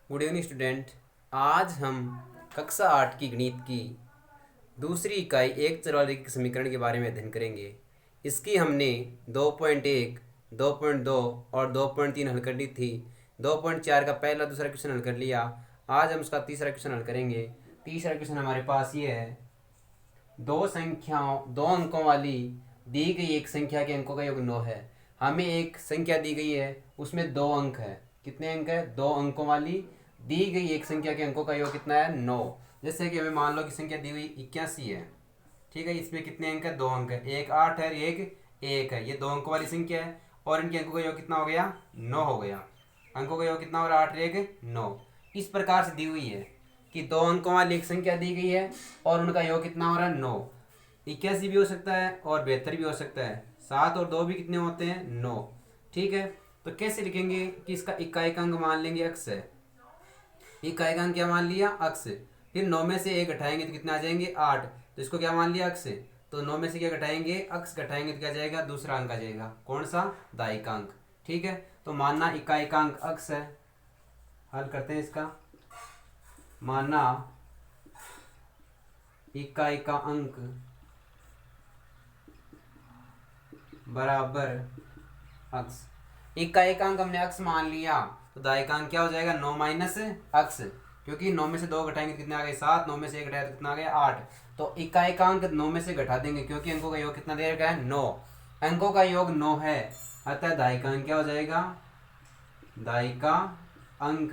Good evening student. आज हम कक्षा 8 की गणित की दूसरी इकाई एक चर वाले के समीकरण के बारे में अध्ययन करेंगे। इसकी हमने 2.1, 2.2 और 2.3 हल कर ली थी। 2.4 का पहला दूसरा क्वेश्चन हल कर लिया। आज हम उसका तीसरा क्वेश्चन हल करेंगे। तीसरा क्वेश्चन हमारे पास ये है, दो अंकों वाली दी गई एक संख्या के अंकों का योग 9 है। हमें एक संख्या दी गई है, उसमें दो अंक है। कितने अंक है? दो अंकों वाली दी गई एक संख्या के अंकों का योग कितना है? 9। जैसे कि हमें मान लो कि संख्या दी हुई 81 है। ठीक है, इसमें कितने अंक है? दो अंक है, एक 8 है, एक 1 है। ये दो अंकों वाली संख्या है और इनके अंकों का योग कितना हो गया? 9 हो गया। अंकों का योग कितना हो रहा है? 8 1 9। इस प्रकार से दी हुई है कि दो अंकों वाली एक संख्या दी गई है और उनका योग कितना हो रहा है? 9। 81 भी हो सकता है और 72 भी हो सकता है। 7 और 2 भी कितने होते हैं? 9। ठीक है, तो कैसे लिखेंगे कि इसका इकाई अंक मान लेंगे अक्स है। इकाई अंक क्या मान लिया? अक्स। फिर 9 में से 1 घटाएंगे तो कितना आ जाएंगे? 8। तो इसको क्या मान लिया? अक्स। तो 9 में से क्या घटाएंगे? अक्स घटाएंगे तो क्या जाएगा? दूसरा अंक आ जाएगा। कौन सा? दायिकांक। ठीक है, तो मानना इकाई अंक अक्स है। हल करते हैं इसका। मानना इकाई का अंक बराबर अक्स। इकाइकांक हमने अक्स मान लिया तो दायिकांक क्या हो जाएगा? 9 माइनस अक्स। क्योंकि 9 में से 2 घटाएंगे तो कितने आ गए? 7। 9 में से 1 घटाया तो कितना आ गया? 8। तो इकाइकांक 9 में से घटा देंगे क्योंकि अंकों का योग कितना दे रखा है? 9। अंकों का योग 9 है, अतः दायिकांक क्या हो जाएगा? दायिका अंक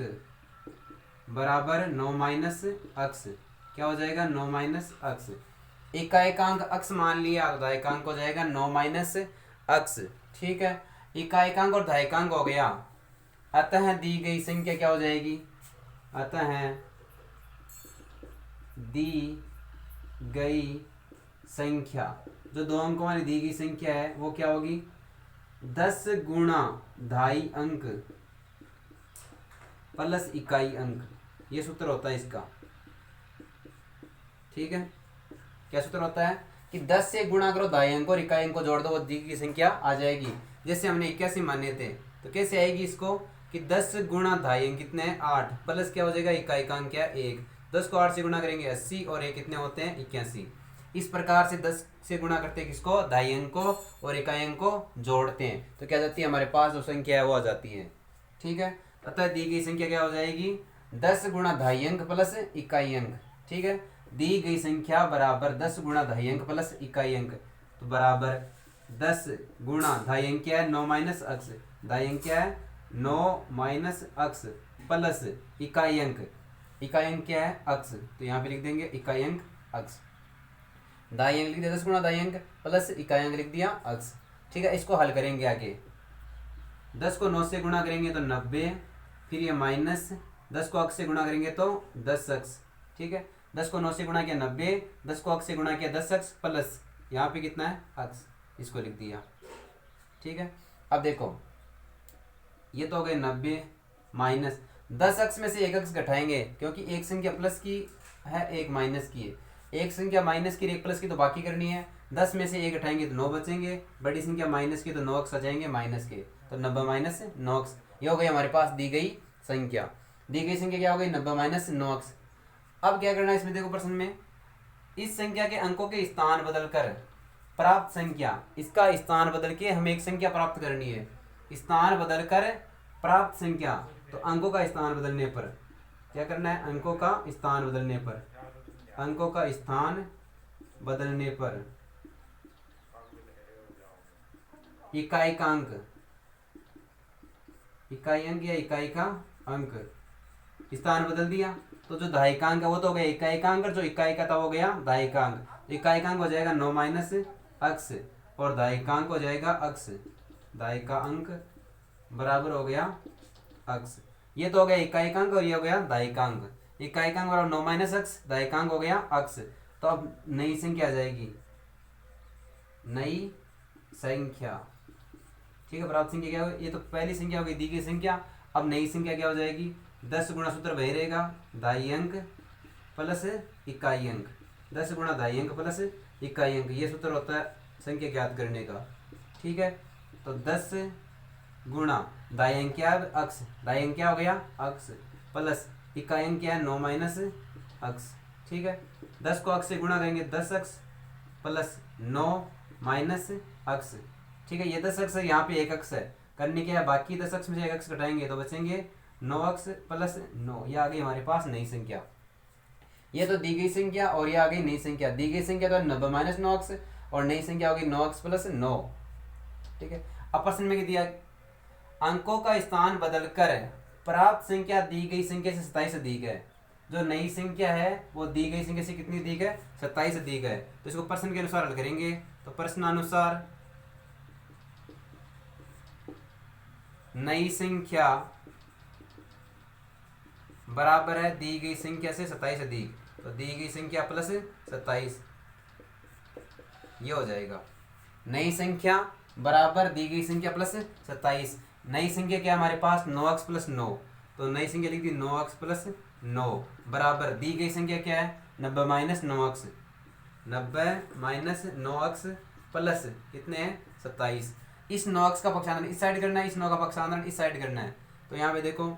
बराबर 9 माइनस अक्स। क्या हो जाएगा? 9 माइनस अक्स। इकाइकांक अक्स मान लिया तो दायिकांक हो जाएगा 9 माइनस अक्स। ठीक है, इकाइकांक और दायिकांक हो गया। अतः दी गई संख्या क्या हो जाएगी? अतः दी गई संख्या, जो दो अंकों वाली दी गई संख्या है वो क्या होगी? 10 गुणा ढाई अंक प्लस इकाई अंक। ये सूत्र होता है इसका। ठीक है, क्या सूत्र होता है कि 10 से गुणा करो ढाई अंक और इकाई अंक को जोड़ दो, वो दी की संख्या आ जाएगी। जैसे हमने 81 माने थे तो कैसे आएगी इसको कि 10 गुणा ढाई अंक कितने हैं? 8 प्लस क्या हो जाएगा? इकाई का अंक क्या? 1। 10 को 8 से गुणा करेंगे 80 और 1 कितने होते हैं? 81। इस प्रकार से 10 से गुणा करते हैं किसको? ढाई अंक को, और इकाई अंक को जोड़ते हैं तो क्या जाती है? हमारे पास जो संख्या है वो आ जाती है। ठीक है, अतः दी गई संख्या क्या हो जाएगी? 10 गुणा ढाई अंक प्लस इकाई अंक। ठीक है, दी गई संख्या बराबर 10 गुणा ढाई अंक प्लस इकाई अंक। तो बराबर 10 गुणा ढाई अंक क्या है? 9 माइनस अक्स। ढाई अंक क्या है? 9 माइनस अक्स प्लस इकाई अंक। इकाई अंक क्या है? अक्स। तो यहाँ पे लिख देंगे इकाई अंक अक्स। ढाई अंक लिख दिया 10 गुणा ढाई अंक प्लस इकाई अंक लिख दिया अक्स। ठीक है, इसको हल करेंगे आगे। 10 को 9 से गुणा करेंगे तो 90। फिर ये माइनस 10 को अक्स से गुणा करेंगे तो 10 अक्स। ठीक है, 10 को 9 से गुणा किया 90, 10 को अक्स से गुणा किया 10 अक्स प्लस यहाँ पे कितना है? अक्स। इसको लिख दिया। ठीक है, अब देखो ये तो हो गए 90 माइनस 10 अक्स में से एक अक्स घटाएंगे क्योंकि एक संख्या प्लस की है, एक माइनस की है। एक संख्या माइनस की, एक प्लस की, तो बाकी करनी है। 10 में से एक घटाएंगे तो 9 बचेंगे। बड़ी संख्या माइनस की तो 9 अक्स आ जाएंगे माइनस के, तो 90 माइनस 9 अक्स। ये हो गई हमारे पास दी गई संख्या। दी गई संख्या क्या हो गई? 90 माइनस 9 अक्स। अब क्या करना है इसमें? देखो प्रश्न में, इस संख्या के अंकों के स्थान बदलकर प्राप्त संख्या, इसका स्थान बदल के हमें एक संख्या प्राप्त करनी है। स्थान बदलकर प्राप्त संख्या, तो अंकों का स्थान बदलने पर क्या करना है? अंकों का स्थान बदलने पर, अंकों का स्थान बदलने पर इकाई का अंक, इकाई अंक या इकाई का अंक स्थान बदल दिया तो जो दायिकांक है वो तो हो गया इकाई का अंक, और जो इकाई का था वो गया दायिकांक। इकाई का अंक हो जाएगा 9 माइनस अक्स और दायिकांक हो जाएगा अक्स। दायिका अंक बराबर हो गया अक्स। ये तो हो गया इकाई का अंक और ये हो गया दायिकांक। इकाई का अंक बराबर 9 माइनस अक्स, दायिकांक हो गया अक्स। तो अब नई संख्या आ जाएगी, नई संख्या। ठीक है, प्राप्त संख्या क्या होगी? ये तो पहली संख्या हो गई दी गई संख्या। अब नई संख्या क्या हो जाएगी? 10 गुणा सूत्र वही रहेगा, ढाई अंक प्लस इकाई अंक। 10 गुणा ढाई अंक प्लस इकाई अंक, ये सूत्र होता है संख्या ज्ञात करने का। ठीक है, तो 10 गुणा ढाई अंक क्या है? अक्स। ढाई अंक क्या हो गया? अक्स। प्लस इकाई अंक क्या है 9 माइनस अक्स, ठीक है। 10 को अक्स से गुणा करेंगे 10 अक्स प्लस 9 माइनस अक्स, ठीक है। ये 10 अक्स है, यहाँ पे एक अक्स है, करने क्या है बाकी 10 अक्स में से एक अक्स घटाएंगे तो बचेंगे 9 अक्स प्लस 9, ये आ गई हमारे पास नई संख्या। ये तो दी गई संख्या और ये आ गई नई संख्या। दी गई संख्या तो 90 माइनस 9 अक्स और नई संख्या होगी 9 अक्स प्लस 9, ठीक है। अब प्रश्न में क्या दिया, अंकों का स्थान बदलकर प्राप्त संख्या दी गई संख्या से 27 अधिक है। जो नई संख्या है वो दी गई संख्या से कितनी अधिक है, 27 अधिक है। तो इसको प्रश्न के अनुसार हल करेंगे। तो प्रश्नानुसार नई संख्या बराबर है दी गई संख्या से 27 अधिक, तो दी गई संख्या प्लस 27, ये हो जाएगा। नई संख्या बराबर दी गई संख्या प्लस 27। नई संख्या क्या हमारे पास 9x प्लस 9, तो नई संख्या लिख दी 9x प्लस 9 बराबर दी गई संख्या क्या है 90 minus 9x, 90 minus 9x plus कितने हैं 27। इस 9x का पक्षांतरण इस साइड करना है, इस 9 का पक्षांतरण इस साइड करना है। तो यहाँ पे देखो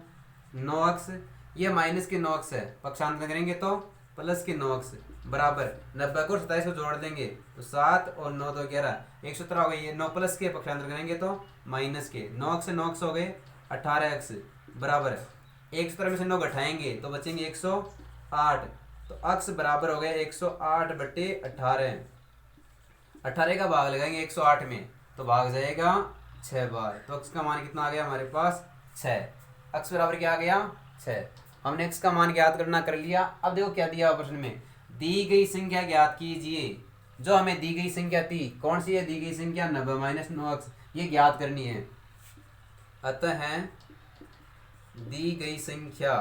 9x, ये माइनस के 9x है, पक्षांतरण करेंगे तो प्लस के 9x बराबर 90 को 27 को जोड़ देंगे तो 7 और 9 तो 11, 117 हो गई। ये 9 प्लस के पक्षांतर करेंगे तो माइनस के 9x से 9x हो गए 18x बराबर 117 में से 9 घटाएंगे तो बचेंगे 108, तो अक्स बराबर हो गए 108 बटे 18। 18 का भाग लगाएंगे 108 में तो भाग जाएगा 6 बार, तो अक्स का मान कितना आ गया हमारे पास 6। अक्स बराबर क्या आ गया 6। हमने एक्स का मान ज्ञात करना कर लिया। अब देखो क्या दिया प्रश्न में, दी गई संख्या ज्ञात कीजिए। जो हमें दी गई संख्या थी कौन सी है, दी गई संख्या 90 माइनस 9x, ये ज्ञात करनी है। अतः दी गई संख्या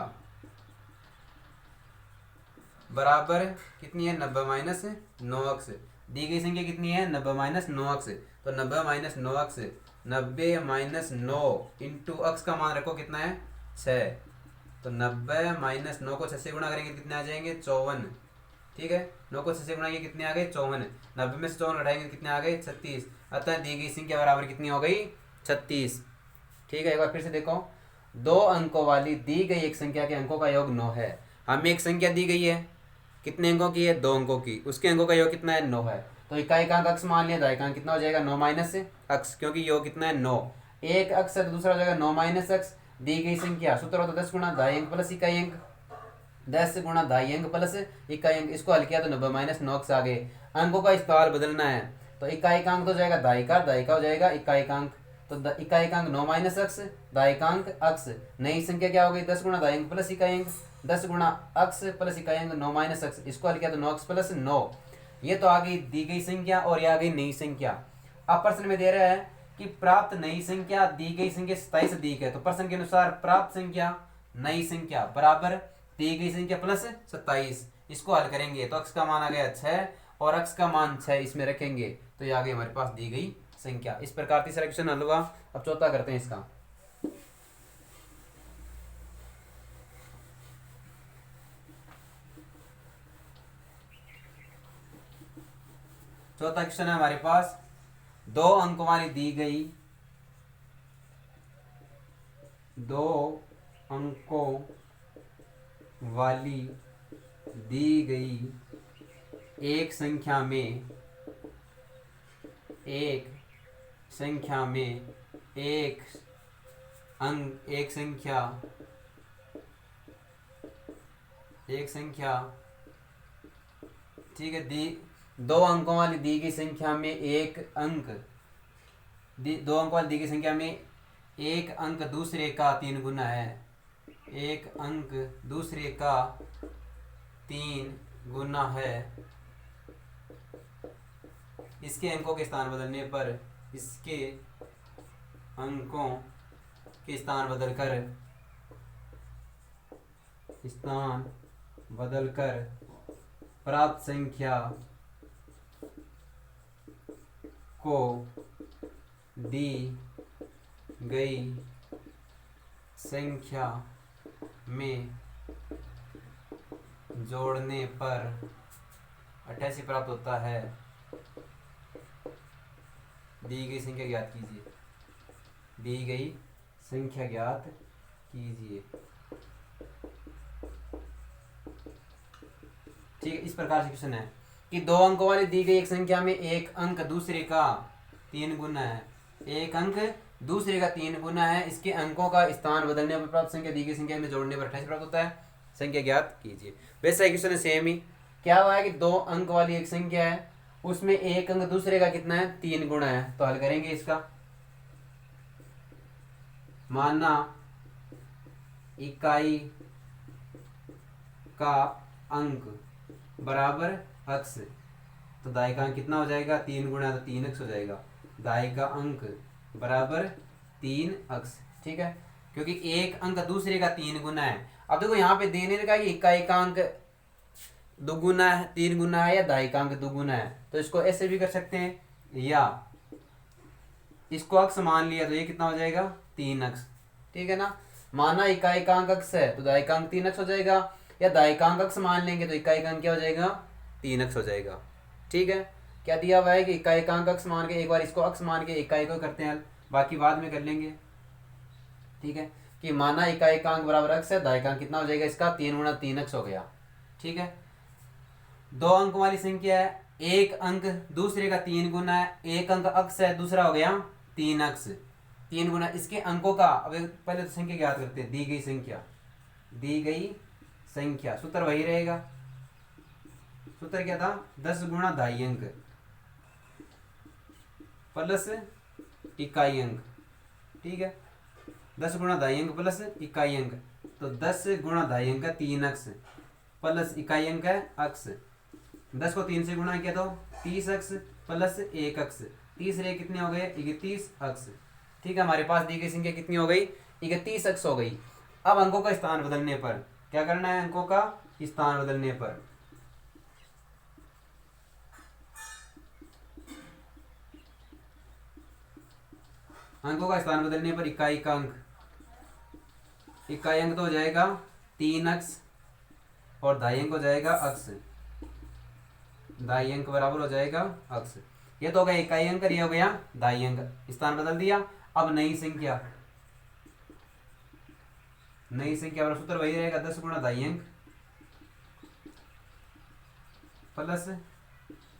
बराबर कितनी है 90 माइनस 9x। दी गई संख्या कितनी है 90 माइनस 9x, तो 90 माइनस 9x 90 माइनस 9 इंटू अक्स का मान रखो कितना है 6, तो 90 माइनस 9 को 6 से गुणा करेंगे कितने आ जाएंगे 54, ठीक है। 9 को 6 से गुणा कितने आ गए 54, 90 में से 54 घटाएंगे कितने आ गए 36। अतः दी गई संख्या बराबर कितनी हो गई 36, ठीक है। एक बार फिर से देखो, 2 अंकों वाली दी गई एक संख्या के अंकों का योग 9 है। हमें एक संख्या दी गई है, कितने अंकों की है 2 अंकों की, उसके अंकों का योग कितना है 9 है। तो इकाई का अक्स मान लिया, दाई का कितना हो जाएगा 9 माइनस अक्स, क्योंकि योग कितना है 9, एक अक्स है तो दूसरा हो जाएगा 9 माइनस अक्स। दी गई संख्या सूत्र होता 10 गुणा दाई अंक प्लस इकाई अंक, 10 गुणा दाई अंक प्लस इकाई अंक, इसको हल किया तो 90 माइनस 9 अक्स आ गए। अंकों का स्थान बदलना है तो इकाई का अंक तो जाएगा दाई का हो जाएगा इकाई का अंक, तो इकाई का अंक 9 माइनस अक्स, दाई का अंक अक्स। नई संख्या क्या हो गई 10 गुणा दाई अंक प्लस इकाई अंक, 10 गुणा अक्स प्लस इकाई अंक 9 माइनस अक्स, इसको हल किया तो 9 अक्स प्लस 9। ये तो आ गई दी गई संख्या और ये आ गई नई संख्या। अब प्रश्न में दे रहा है कि प्राप्त नई संख्या दी गई संख्या 27 अधिक है, तो प्रश्न के अनुसार प्राप्त संख्या नई संख्या बराबर दी गई संख्या प्लस 27, इसको हल करेंगे तो अक्स का मान आ गया 6 और अक्स का मान 6 इसमें रखेंगे तो ये आ गई हमारे पास दी गई संख्या। इस प्रकार तीसरा क्वेश्चन हल हुआ। अब चौथा करते हैं इसका। चौथा क्वेश्चन है हमारे पास, 2 अंक वाली दी गई 2 अंकों वाली दी गई एक संख्या में एक संख्या ठीक है, दी 2 अंकों वाली दी गई संख्या में एक अंक 2 अंकों वाली दी गई संख्या में एक अंक दूसरे का 3 गुना है, एक अंक दूसरे का 3 गुना है। इसके अंकों के स्थान बदलने पर इसके अंकों के स्थान बदलकर प्राप्त संख्या को दी गई संख्या में जोड़ने पर 88 प्राप्त होता है। दी गई संख्या ज्ञात कीजिए। दी गई संख्या ज्ञात कीजिए। ठीक है, इस प्रकार से क्वेश्चन है कि दो अंकों वाली दी गई एक संख्या में एक अंक दूसरे का 3 गुना है, एक अंक दूसरे का 3 गुना है, इसके अंकों का स्थान बदलने पर प्राप्त संख्या दी गई संख्या में जोड़ने पर 28 प्राप्त होता है, संख्या ज्ञात कीजिए। वैसे क्वेश्चन है सेम ही, क्या हुआ है कि दो अंक वाली एक संख्या है, उसमें एक अंक दूसरे का कितना है 3 गुना है, तो हल करेंगे इसका। माना इकाई का अंक बराबर अक्स, तो दाई का अंक कितना हो जाएगा 3 गुना, तो 3 अक्स हो जाएगा। दाई का अंक बराबर 3 अक्स, ठीक है, क्योंकि एक अंक दूसरे का 3 गुना है। अब देखो यहाँ पे देने लगा कि इकाई का अंक 2 गुना है, 3 गुना है, या दाई का अंक 2 गुना है, तो इसको ऐसे भी कर सकते हैं, या इसको अक्स मान लिया तो ये कितना हो जाएगा 3 अक्स, ठीक है ना। माना इकाई का अंक अक्स है तो दाई का अंक 3 अक्स हो जाएगा, या दाई का अंक अक्स मान लेंगे तो इकाई का अंक क्या हो जाएगा 3 अक्स हो जाएगा, ठीक है। क्या दिया हुआ है कि इकाई का अंक अक्स मान के, एक बार इसको अक्स मान के इकाई को करते हैं, बाकी बाद में कर लेंगे, ठीक है। कि माना इकाई का अंक बराबर अक्स है, दाई का अंक कितना हो जाएगा इसका 3 गुना 3 अक्स हो गया, ठीक है। दो अंक वाली संख्या है, एक अंक दूसरे का 3 गुना है, एक अंक अक्स है, दूसरा हो गया 3 अक्स, 3 गुना इसके अंकों का। अब पहले तो संख्या याद करते हैं, दी गई संख्या, दी गई संख्या, सूत्र वही रहेगा, सूत्र क्या था 10 गुणा दाई अंक प्लस इकाई अंक, ठीक है, 10 गुणा दाई अंक प्लस इकाई अंक, तो 10 गुणा दाई अंक 3 अक्स प्लस इकाई अंक है अक्स, 10 को 3 से गुणा किया तो 30 अक्स प्लस 1 अक्स, 30 रे कितने हो गए 31 अक्स, ठीक है। हमारे पास दी गई संख्या कितनी हो गई 31 अक्स हो गई। अब अंकों का स्थान बदलने पर क्या करना है, अंकों का स्थान बदलने पर अंकों का स्थान बदलने पर इकाई का अंक, इकाई अंक तो हो जाएगा 3 अक्स और दाई अंक हो जाएगा अक्स, दाई अंक बराबर हो जाएगा अक्स। ये तो हो गया इकाई अंक, ये हो गया दाई अंक, स्थान बदल दिया। अब नई संख्या, नई संख्या वाला सूत्र वही रहेगा 10 गुणा दाई अंक प्लस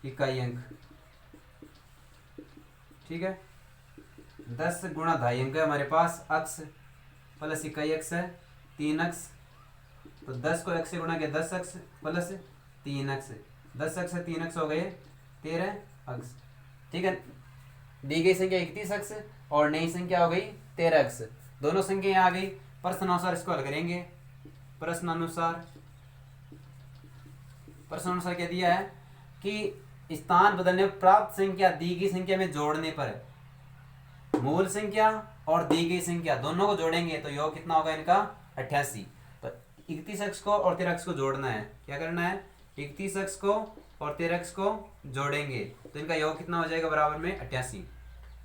इकाई अंक, ठीक है। 10 गुणा दाई अंक है हमारे पास अक्स प्लस इकाई अक्स है 3 अक्स, तो 10 को x से गुणा किया 10 अक्स प्लस 3 अक्स, 10 अक्स से 3 अक्स हो गए 13 अक्स, ठीक है। दी गई संख्या 31 अक्स और नई संख्या हो गई 13 अक्स, दोनों संख्या यहाँ आ गई। प्रश्न अनुसार इसको हल करेंगे। प्रश्न अनुसार, प्रश्न अनुसार क्या दिया है कि स्थान बदलने पर प्राप्त संख्या दी गई संख्या में जोड़ने पर, मूल संख्या और दी गई संख्या दोनों को जोड़ेंगे तो योग कितना होगा इनका 88। तो 31 अक्स को और 13 अक्स को जोड़ना है, क्या करना है 31 अक्स को और 13 अक्स को जोड़ेंगे तो इनका योग कितना हो जाएगा बराबर में 88।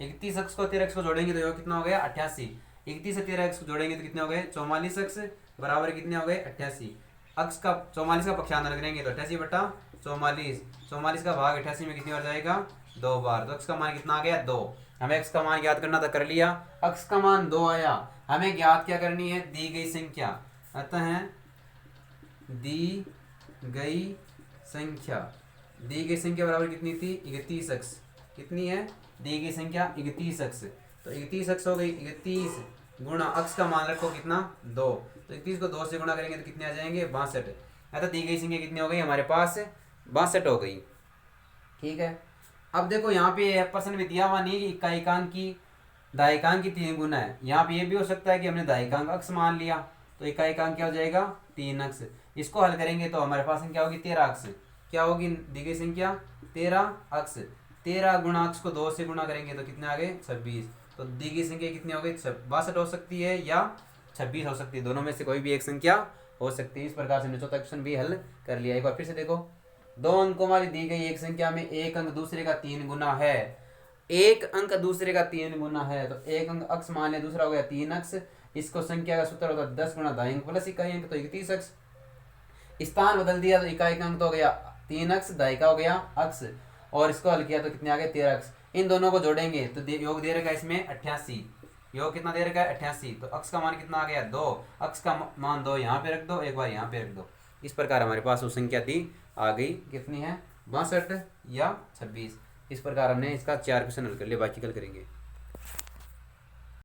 31 अक्स को 13 अक्स को जोड़ेंगे तो योग कितना हो गया 88, 31 से 13 अक्स को जोड़ेंगे तो कितने हो गए 44 अक्स बराबर कितने हो गए 88। अक्स का 44 का पक्षांतर करेंगे तो 88 बटा 44, 44 का भाग 88 में कितनी बार जाएगा 2 बार, तो अक्स का मान कितना आ गया 2। हमें एक्स का मान ज्ञात करना था, कर लिया, अक्स का मान 2 आया। हमें ज्ञात क्या करनी है दी गई संख्या, अतः दी गई संख्या, दी गई संख्या बराबर कितनी थी 31 अक्स, कितनी है दी गई संख्या 31 अक्स, तो 31 अक्स हो गई 31 गुणा अक्स का मान रखो कितना 2, तो 31 को 2 से गुणा करेंगे तो कितने आ जाएंगे 62, अतः दी गई संख्या कितनी हो गई हमारे पास 62 हो गई, ठीक है। अब देखो यहाँ पे प्रश्न में दिया हुआ नहीं है कि इकाइकांक की दायिकांक की 3 गुना है, यहाँ पे ये भी हो सकता है कि हमने दायिकांक अक्स मान लिया तो इकाइकांक क्या हो जाएगा 3 अक्स। इसको हल करेंगे तो हमारे पास क्या होगी 13 अक्स, क्या होगी दी गई संख्या 13 अक्स, 13 गुणा अक्स को 2 से गुणा करेंगे तो कितने आ गए 26, तो दी गई संख्या कितनी हो गई 62 हो सकती है या 26 हो सकती है, दोनों में से कोई भी एक संख्या हो सकती है। इस प्रकार से हमने चौथा क्वेश्चन भी हल कर लिया। एक बार फिर से देखो, 2 अंकों वाली दी गई एक संख्या में एक अंक दूसरे का 3 गुना है, एक अंक दूसरे का 3 गुना है, तो एक अंक अक्स मान लिया, दूसरा हो गया 3 अक्स, इसको संख्या का सूत्र होता है 10 गुणा दाई अंक प्लस इकाई अंक, तो 31 अक्स। स्थान बदल दिया तो इकाई का अंक तो हो गया 3 अक्स, दाई का हो गया अक्स, और इसको हल किया तो कितने आ गए 13 अक्स। इन दोनों को जोड़ेंगे तो योग दे रखा है इसमें 88, यो कितना दे रखा है 88, तो अक्स का मान कितना आ गया 2, अक्स का मान 2 यहाँ पे रख दो, एक बार यहाँ पे रख दो। इस प्रकार हमारे पास वो संख्या थी आ गई, कितनी है 62 या 26। इस प्रकार हमने इसका 4 क्वेश्चन हल कर लिया, बाकी कल करेंगे।